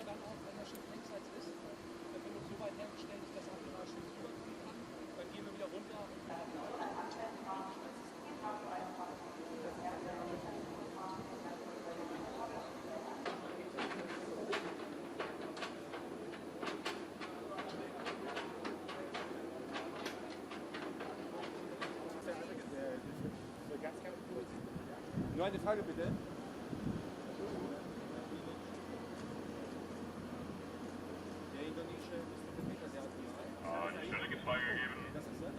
dann auch, wenn das Schiff längsseits ist, wenn es so weit hergestellt ist, dass auch die Schiff rüberkommen kann, dann gehen wir wieder runter. Nur eine Frage bitte. Der indonesische Vertreter, der hat die Stelle ist freigegeben. Das ist das?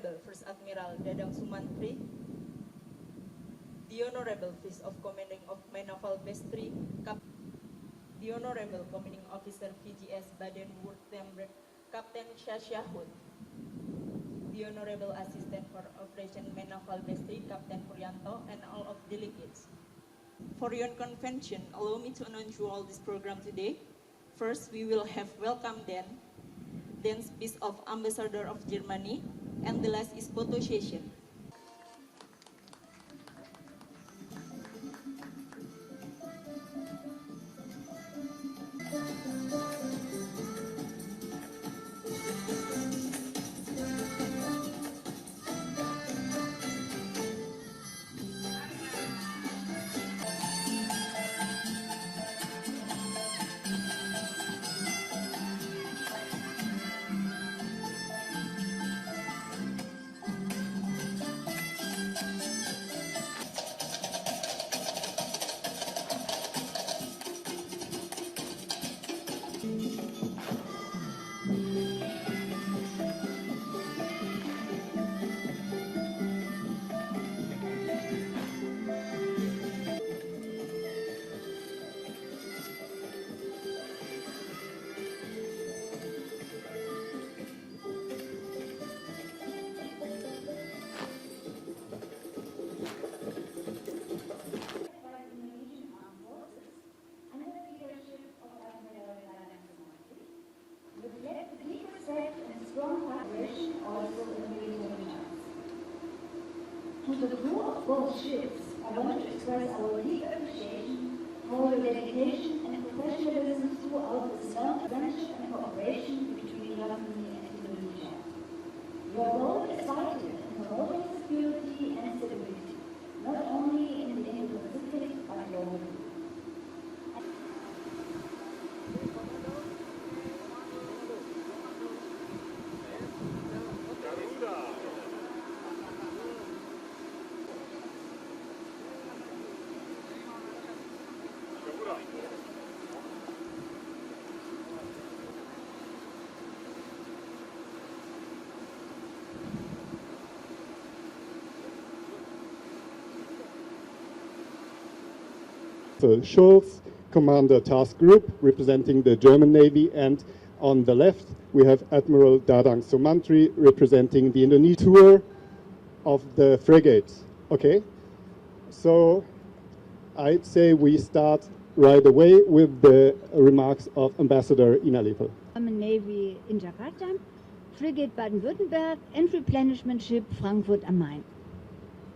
Honorable First Admiral Dadang Sumantri, the Honorable Vice of Commanding of Naval Base 3, the Honorable Commanding Officer FGS Baden-Wurttemberg, Captain Shashahud, the Honorable Assistant for Operation Naval Base 3, Captain Puryanto, and all of delegates. For your convention, allow me to announce you all this program today. First, we will have welcome then speech of Ambassador of Germany, and the last is photo session. To the crew of both ships, I want to express our deep appreciation for your dedication and professionalism throughout this long friendship and cooperation between Germany and Indonesia. Your role is vital in promoting security and stability, not only in the Indo-Pacific but globally. Schulz, Commander Task Group, representing the German Navy, and on the left we have Admiral Dadang Sumantri, representing the Indonesian tour of the frigate. Okay, so I'd say we start right away with the remarks of Ambassador Ina Lepel. German Navy in Jakarta, frigate Baden-Württemberg, and replenishment ship Frankfurt am Main.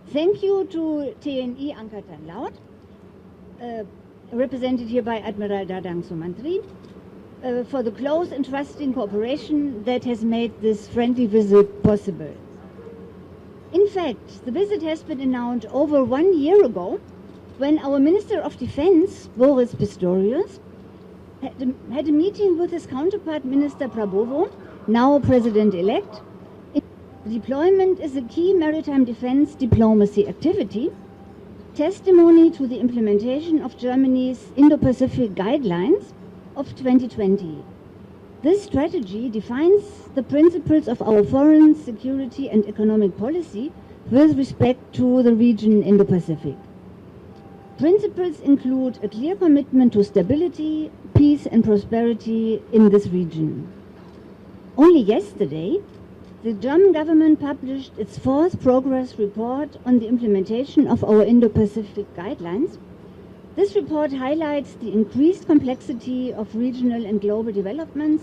Thank you to TNI Angkatan Laut, represented here by Admiral Dadang Sumantri, for the close and trusting cooperation that has made this friendly visit possible. In fact, the visit has been announced over 1 year ago, when our Minister of Defense, Boris Pistorius, had a meeting with his counterpart, Minister Prabowo, now President-elect. Deployment is a key maritime defense diplomacy activity, testimony to the implementation of Germany's Indo-Pacific guidelines of 2020. This strategy defines the principles of our foreign, security and economic policy with respect to the region Indo-Pacific. Principles include a clear commitment to stability, peace and prosperity in this region. Only yesterday, the German government published its fourth progress report on the implementation of our Indo-Pacific guidelines. This report highlights the increased complexity of regional and global developments,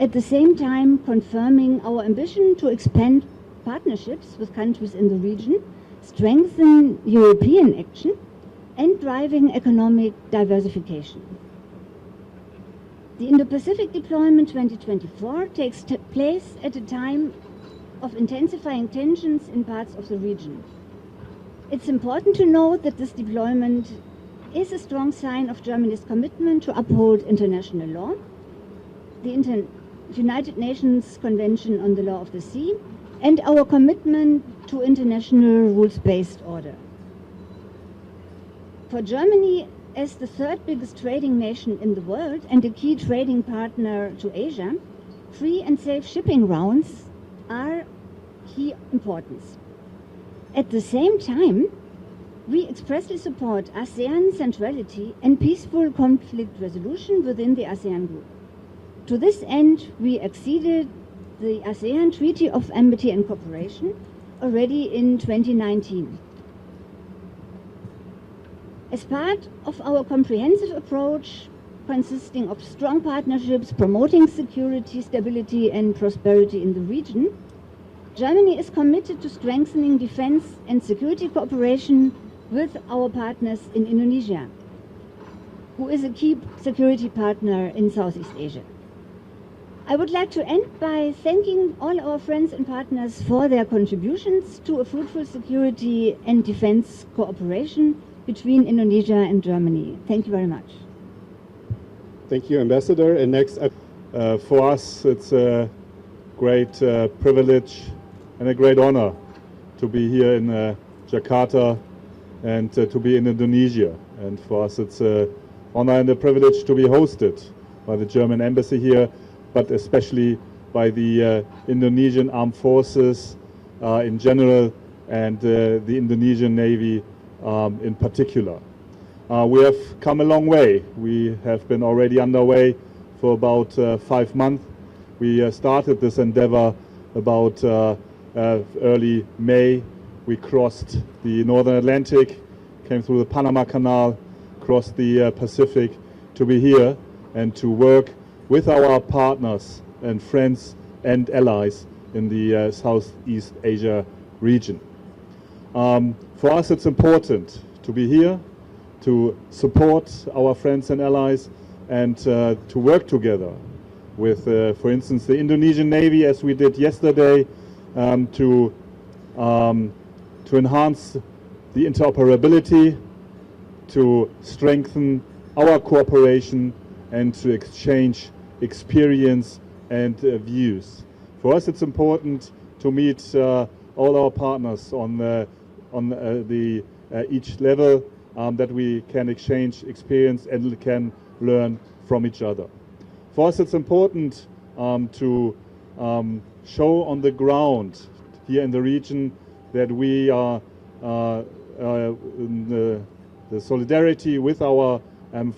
at the same time confirming our ambition to expand partnerships with countries in the region, strengthen European action, and driving economic diversification. The Indo-Pacific Deployment 2024 takes place at a time of intensifying tensions in parts of the region. It's important to note that this deployment is a strong sign of Germany's commitment to uphold international law, the United Nations Convention on the Law of the Sea, and our commitment to international rules-based order. For Germany, as the third biggest trading nation in the world and a key trading partner to Asia, free and safe shipping routes are key importance. At the same time, we expressly support ASEAN centrality and peaceful conflict resolution within the ASEAN group. To this end, we acceded the ASEAN Treaty of Amity and Cooperation already in 2019. As part of our comprehensive approach, consisting of strong partnerships promoting security, stability and prosperity in the region, Germany is committed to strengthening defense and security cooperation with our partners in Indonesia, who is a key security partner in Southeast Asia. I would like to end by thanking all our friends and partners for their contributions to a fruitful security and defense cooperation between Indonesia and Germany. Thank you very much. Thank you, Ambassador. And next, for us, it's a great privilege and a great honor to be here in Jakarta and to be in Indonesia. And for us, it's an honor and a privilege to be hosted by the German embassy here, but especially by the Indonesian Armed Forces in general and the Indonesian Navy in particular. We have come a long way. We have been already underway for about 5 months. We started this endeavor about early May. We crossed the Northern Atlantic, came through the Panama Canal, crossed the Pacific to be here and to work with our partners and friends and allies in the Southeast Asia region. For us, it's important to be here, to support our friends and allies, and to work together with, for instance, the Indonesian Navy, as we did yesterday, to enhance the interoperability, to strengthen our cooperation, and to exchange experience and views. For us, it's important to meet all our partners on each level, that we can exchange experience and can learn from each other. For us, it's important to show on the ground here in the region that we are the solidarity with our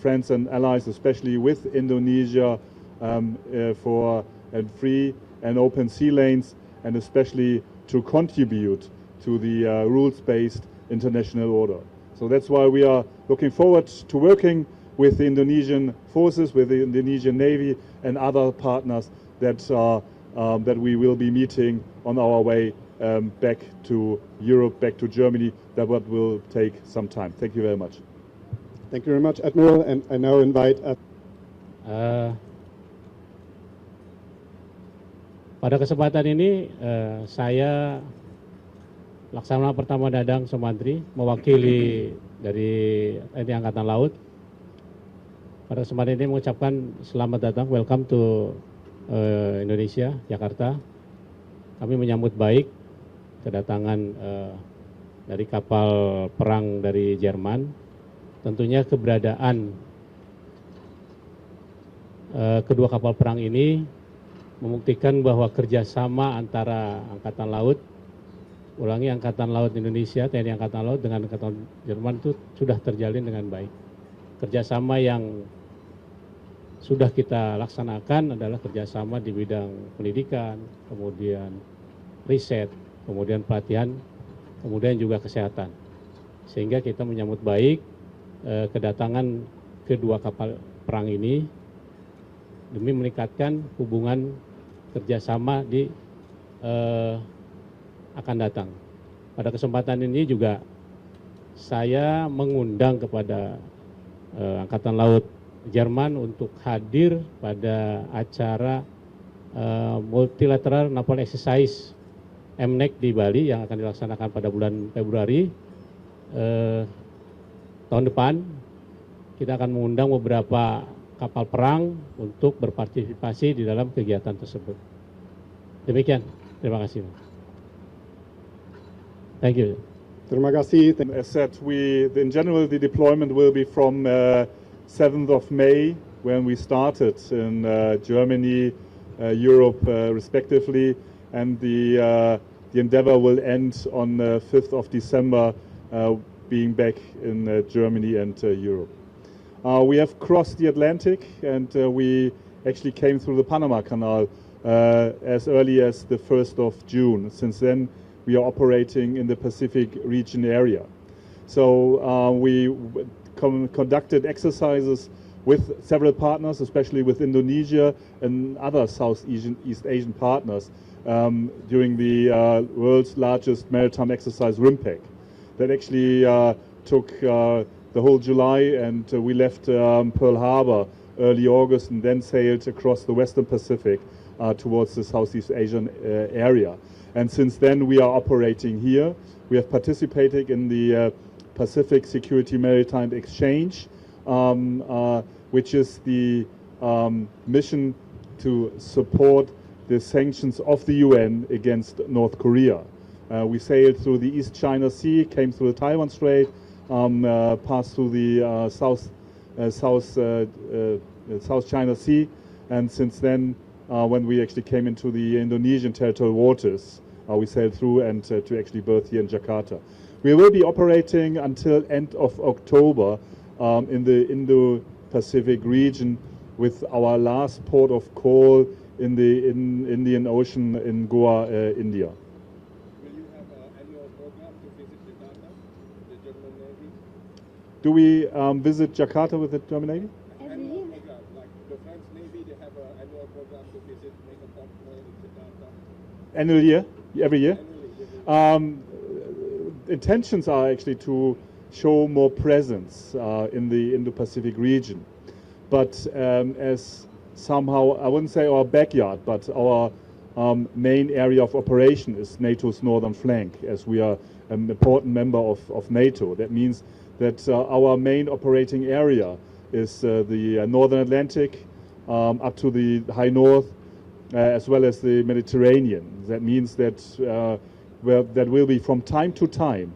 friends and allies, especially with Indonesia, for free and open sea lanes, and especially to contribute to the rules-based international order. So that's why we are looking forward to working with the Indonesian forces, with the Indonesian Navy and other partners that we will be meeting on our way back to Europe, back to Germany. That will take some time. Thank you very much. Thank you very much, Admiral. And I now invite... Pada kesempatan ini saya Laksamana Pertama Dadang Sumantri mewakili dari TNI Angkatan Laut. Pada kesempatan ini mengucapkan selamat datang, welcome to Indonesia, Jakarta. Kami menyambut baik kedatangan dari kapal perang dari Jerman. Tentunya keberadaan kedua kapal perang ini membuktikan bahwa kerjasama antara Angkatan Laut, Angkatan Laut Indonesia, TNI Angkatan Laut dengan Angkatan Jerman itu sudah terjalin dengan baik. Kerjasama yang sudah kita laksanakan adalah kerjasama di bidang pendidikan, kemudian riset, kemudian pelatihan, kemudian juga kesehatan. Sehingga kita menyambut baik kedatangan kedua kapal perang ini demi meningkatkan hubungan kerjasama di akan datang. Pada kesempatan ini juga saya mengundang kepada Angkatan Laut Jerman untuk hadir pada acara Multilateral Naval Exercise MNEC di Bali yang akan dilaksanakan pada bulan Februari tahun depan. Kita akan mengundang beberapa kapal perang untuk berpartisipasi di dalam kegiatan tersebut. Demikian, terima kasih. Thank you. Terima kasih. As said, in general, the deployment will be from 7th of May, when we started in Germany, Europe, respectively, and the the endeavor will end on 5th of December, being back in Germany and Europe. We have crossed the Atlantic, and we actually came through the Panama Canal as early as the 1st of June. Since then, we are operating in the Pacific region area. So we conducted exercises with several partners, especially with Indonesia and other Southeast Asian partners, during the world's largest maritime exercise, RIMPAC, that actually took the whole July, and we left Pearl Harbor early August and then sailed across the Western Pacific towards the Southeast Asian area. And since then we are operating here. We have participated in the Pacific Security Maritime Exchange, which is the mission to support the sanctions of the UN against North Korea. We sailed through the East China Sea, came through the Taiwan Strait, passed through the South China Sea, and since then, when we actually came into the Indonesian territorial waters, we sailed through and to actually berth here in Jakarta. We will be operating until end of October in the Indo-Pacific region, with our last port of call in the Indian Ocean in Goa, India. Will you have an annual program to visit Jakarta, the German Navy? Do we visit Jakarta with the German Navy? Annual program, like the French Navy, they have an annual program to visit, make a port call in Jakarta. Annual year? Every year? Annually. Intentions are actually to show more presence in the Indo-Pacific region. But as somehow, I wouldn't say our backyard, but our main area of operation is NATO's northern flank, as we are an important member of NATO. That means that our main operating area is the Northern Atlantic up to the High North, as well as the Mediterranean. That means that that will be from time to time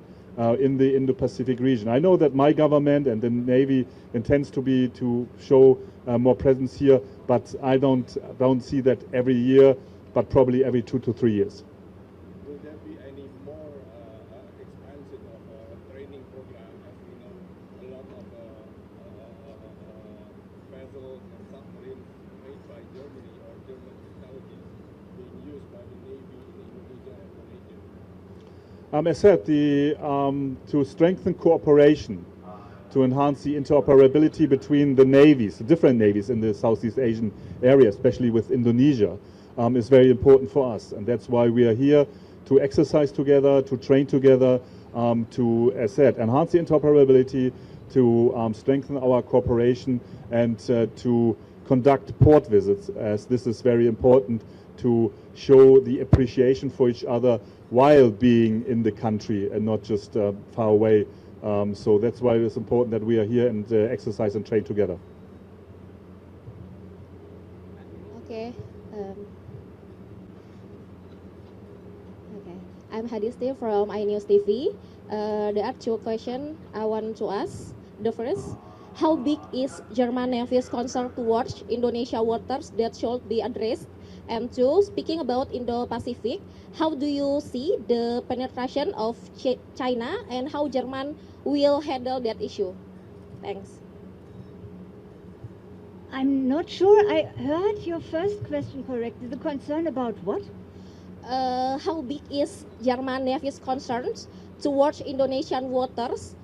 in the Indo-Pacific region. I know that my government and the Navy intends to show more presence here, but I don't see that every year, but probably every 2 to 3 years. Will there be any more expansion of training program? As we know, a lot of vessels and submarines made by Germany or German technologies being used by the Navy in Indonesia and Malaysia. As said, to strengthen cooperation, to enhance the interoperability between the navies, the different navies in the Southeast Asian area, especially with Indonesia, is very important for us. And that's why we are here to exercise together, to train together, to, as said, enhance the interoperability, to strengthen our cooperation, and to conduct port visits, as this is very important to show the appreciation for each other while being in the country and not just far away. So that's why it's important that we are here and exercise and train together. Okay. I'm Hadisti from iNews TV. There are two questions I want to ask. The first, how big is German Navy's concern towards Indonesia waters that should be addressed? And two, speaking about Indo-Pacific, how do you see the penetration of China and how German will handle that issue? Thanks. I'm not sure I heard your first question correctly. The concern about what? How big is German Navy's concerns towards Indonesian waters?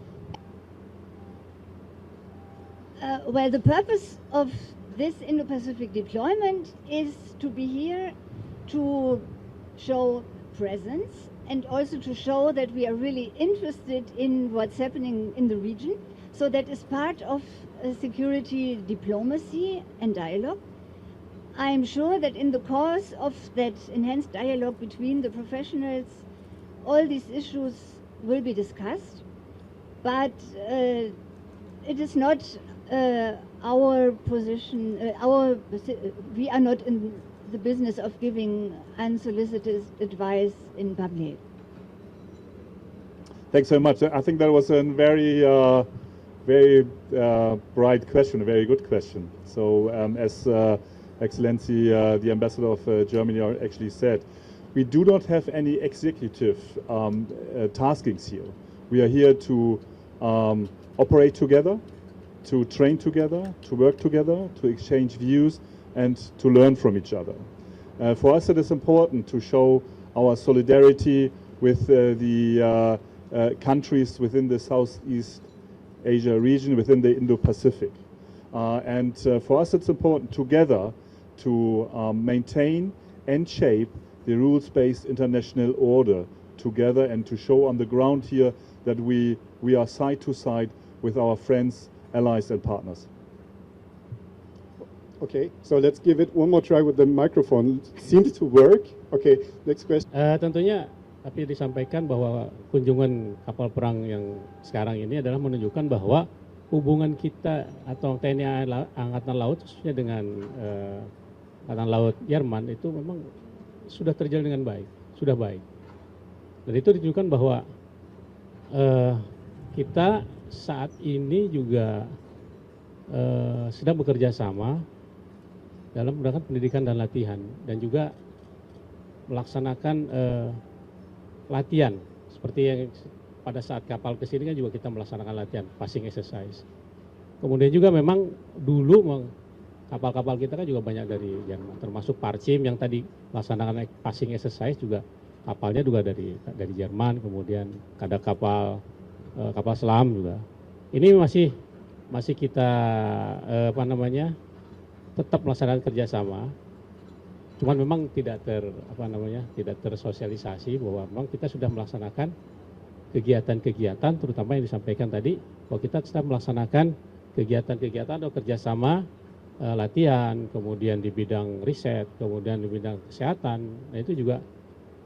Well, the purpose of this Indo-Pacific deployment is to be here to show presence and also to show that we are really interested in what's happening in the region. So that is part of security diplomacy and dialogue. I'm sure that in the course of that enhanced dialogue between the professionals, all these issues will be discussed, but it is not our position, we are not in the business of giving unsolicited advice in public. Thanks so much. I think that was a very bright question, a very good question. So as Excellency, the Ambassador of Germany actually said, we do not have any executive taskings here. We are here to operate together, to train together, to work together, to exchange views, and to learn from each other. For us, it is important to show our solidarity with the countries within the Southeast Asia region, within the Indo-Pacific. And for us, it's important together to maintain and shape the rules-based international order together, and to show on the ground here that we are side to side with our friends, allies and partners. Okay, so let's give it one more try with the microphone. Seems to work. Okay, next question. Tentunya, tapi disampaikan bahwa kunjungan kapal perang yang sekarang ini adalah menunjukkan bahwa hubungan kita atau TNI Angkatan Laut khususnya dengan Angkatan Laut Jerman itu memang sudah terjalin dengan baik, sudah baik. Dan itu ditunjukkan bahwa kita saat ini juga sedang bekerja sama dalam menggunakan pendidikan dan latihan, dan juga melaksanakan latihan seperti yang pada saat kapal kesini kan juga kita melaksanakan latihan passing exercise. Kemudian juga memang dulu kapal-kapal kita kan juga banyak dari Jerman, termasuk Parchim yang tadi melaksanakan passing exercise juga kapalnya juga dari Jerman. Kemudian ada kapal selam juga. Ini masih kita tetap melaksanakan kerjasama. Cuman memang tidak tersosialisasi bahwa memang kita sudah melaksanakan kegiatan-kegiatan, terutama yang disampaikan tadi bahwa kita sedang melaksanakan kegiatan-kegiatan atau kerjasama latihan, kemudian di bidang riset, kemudian di bidang kesehatan. Nah itu juga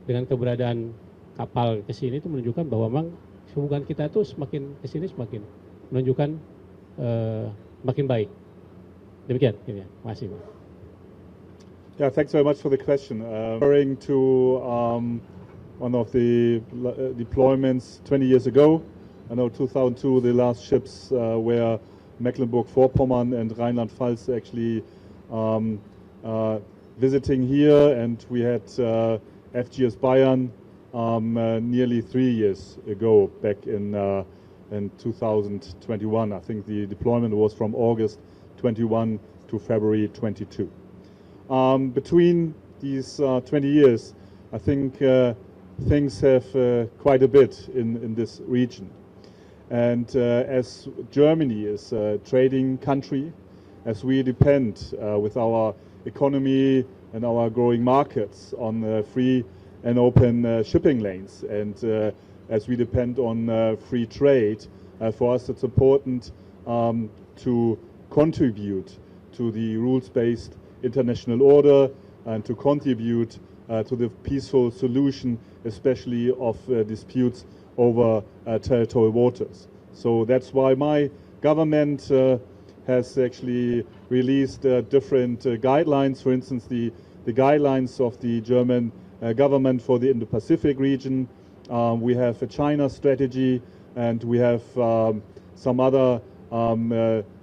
dengan keberadaan kapal kesini itu menunjukkan bahwa memang hubungan kita itu semakin kesini semakin menunjukkan makin baik. Demikian, ya. Terima kasih. Yeah, thanks very much for the question. Referring to one of the deployments 20 years ago, I know 2002 the last ships were Mecklenburg-Vorpommern and Rheinland-Pfalz actually visiting here, and we had FGS Bayern nearly 3 years ago, back in 2021. I think the deployment was from August 21 to February 22. Between these 20 years, I think things have quite a bit in this region. And as Germany is a trading country, as we depend with our economy and our growing markets on free and open shipping lanes, and as we depend on free trade, for us it's important to contribute to the rules-based international order and to contribute to the peaceful solution, especially of disputes over territorial waters. So that's why my government has actually released different guidelines. For instance, the guidelines of the German government for the Indo-Pacific region. We have a China strategy, and we have some other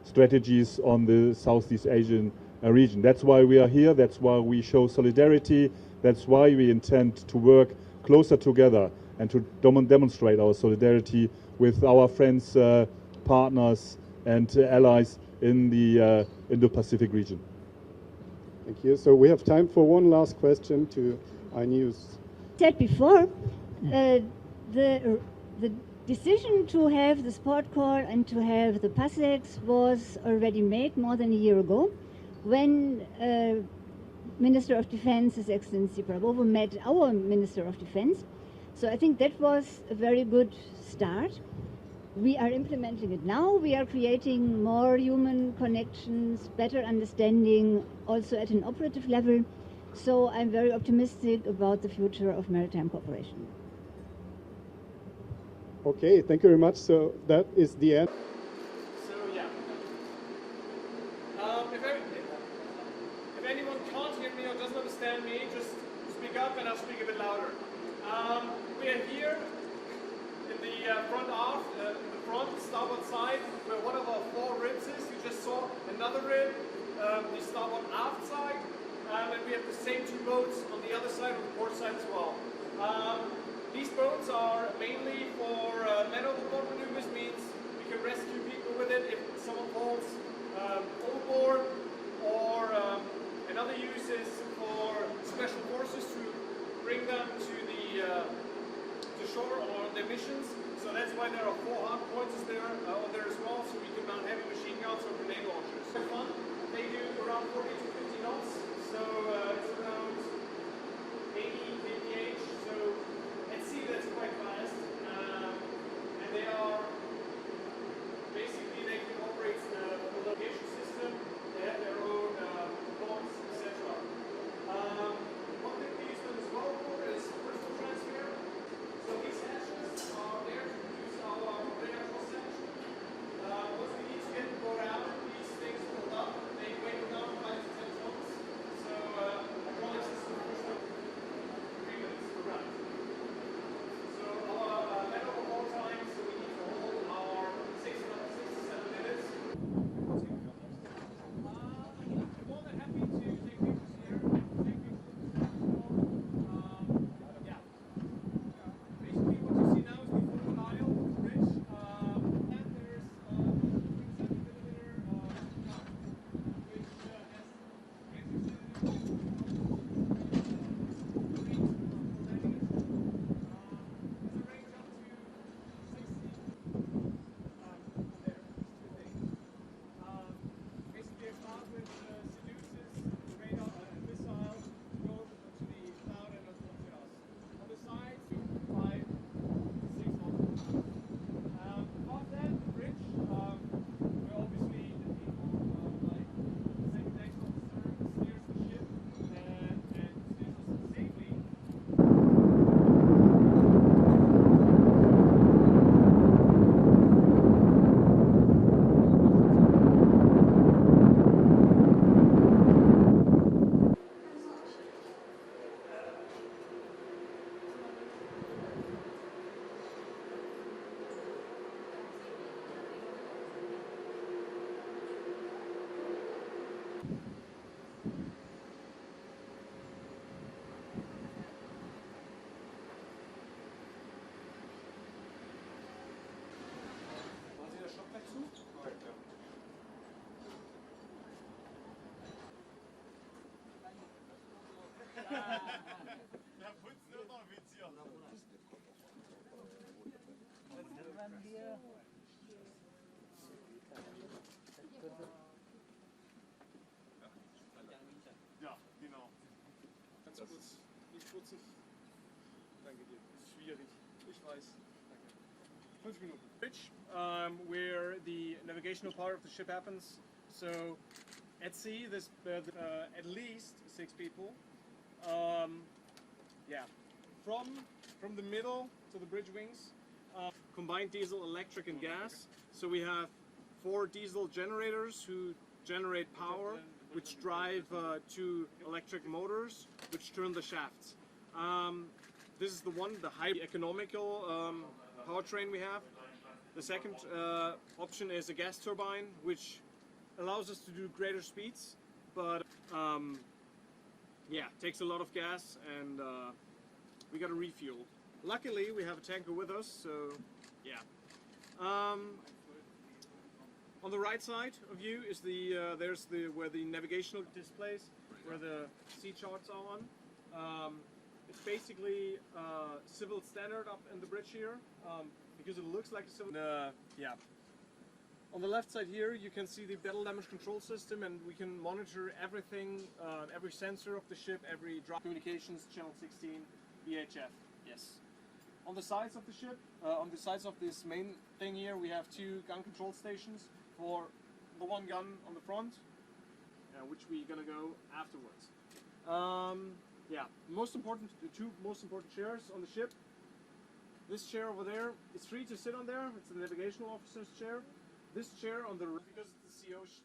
strategies on the Southeast Asian region. That's why we are here. That's why we show solidarity. That's why we intend to work closer together and to demonstrate our solidarity with our friends, partners, and allies in the Indo-Pacific region. Thank you. So we have time for one last question to iNews. Said before, the decision to have the sport corps and to have the PASEX was already made more than a year ago, when Minister of Defense, His Excellency Prabowo, met our Minister of Defense. So I think that was a very good start. We are implementing it now. We are creating more human connections, better understanding, also at an operative level. So I'm very optimistic about the future of maritime cooperation. Okay, thank you very much. So that is the end. So yeah. If anyone can't hear me or doesn't understand me, just speak up and I'll speak a bit louder. We are here in the front aft, the front starboard side, where one of our 4 ribs is. You just saw another rib, the starboard aft side. and we have the same two boats on the other side, on the port side as well. These boats are mainly for man overboard maneuvers, means we can rescue people with it if someone falls overboard, or another use is for special forces to bring them to the shore on their missions. So that's why there are 4 hard points there on there as well, so we can mount heavy machine guns or grenade launchers. For fun, they do around 40 to 50 knots, so it's around 80 kph. So at sea that's quite fast, and they are basically they can operate the location system. They have their own boats, etc. One thing we use them as well for is personal transfer. So these hatches are there to produce our radar cross section. Once we need to get the boat out, these things pulled up. They weigh around 5 to 10 tons. So hydraulic system push them 3 minutes around. So our man overhaul time, so we need to hold our 6 to 7 minutes. I'm more than happy to take pictures here. Take pictures. Yeah. Basically, what you see now is the full aisle bridge. And there's 3.7 millimeter which has basically, I start with seduces, radar, missile, go to the cloud and onto us. On the sides, 5, 6 knots. Above that, the bridge, we're obviously the people, like the second deck officer steers the ship and steers us safely. Machen Sie das Stockwerk zu? Korrekt, ja. Ja, putzen ist noch ein Witz hier. Ja, genau. Ganz kurz, nicht putzen. Danke dir. Das ist schwierig. Ich weiß. Danke. 5 Minuten. Bridge, where the navigational part of the ship happens. So, at sea, there's at least 6 people. Yeah, from the middle to the bridge wings, combined diesel, electric, and gas. So we have 4 diesel generators who generate power, which drive 2 electric motors, which turn the shafts. This is the high economical powertrain we have. The second option is a gas turbine, which allows us to do greater speeds, but yeah, takes a lot of gas, and we got to refuel. Luckily, we have a tanker with us, so yeah. On the right side of you is there's where the navigational displays, where the sea charts are on. It's basically civil standard up in the bridge here, because it looks like a civil. Yeah. On the left side here, you can see the battle damage control system, and we can monitor everything, every sensor of the ship, every drop communications, channel 16, VHF. Yes. On the sides of the ship, on the sides of this main thing here, we have 2 gun control stations for the 1 gun on the front, which we're gonna go afterwards. Yeah, the 2 most important chairs on the ship. This chair over there is free to sit on there. It's the navigational officer's chair. This chair on the because it's the CO's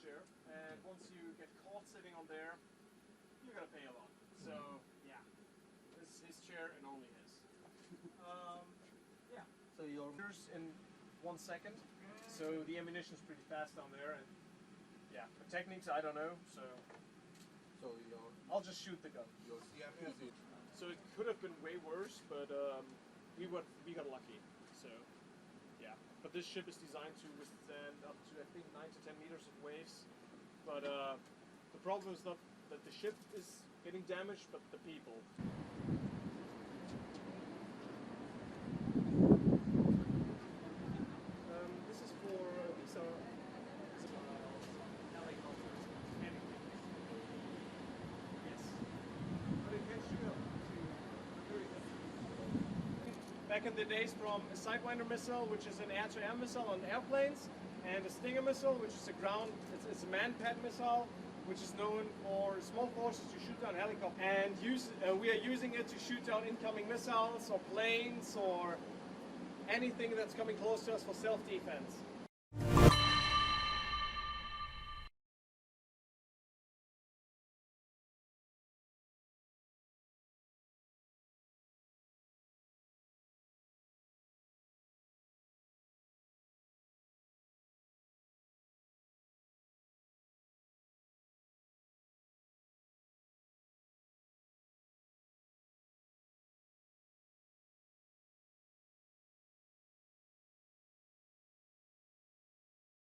chair, and once you get caught sitting on there, you're gonna pay a lot. So yeah, this is his chair and only his. Yeah. So your in 1 second. So the ammunition is pretty fast down there, and yeah, the techniques I don't know. So So I'll just shoot the gun. your CMS is So it could have been way worse, but we got lucky. So yeah, but this ship is designed to withstand up to I think 9 to 10 meters of waves. But the problem is not that the ship is getting damaged, but the people. This is for these are helicopters. Anything. Yes. But it can shoot up to back in the days from a Sidewinder missile, which is an air-to-air missile on airplanes, and a Stinger missile, which is a ground, it's a man-pad missile, which is known for small forces to shoot down helicopters. And we are using it to shoot down incoming missiles or planes or anything that's coming close to us for self-defense.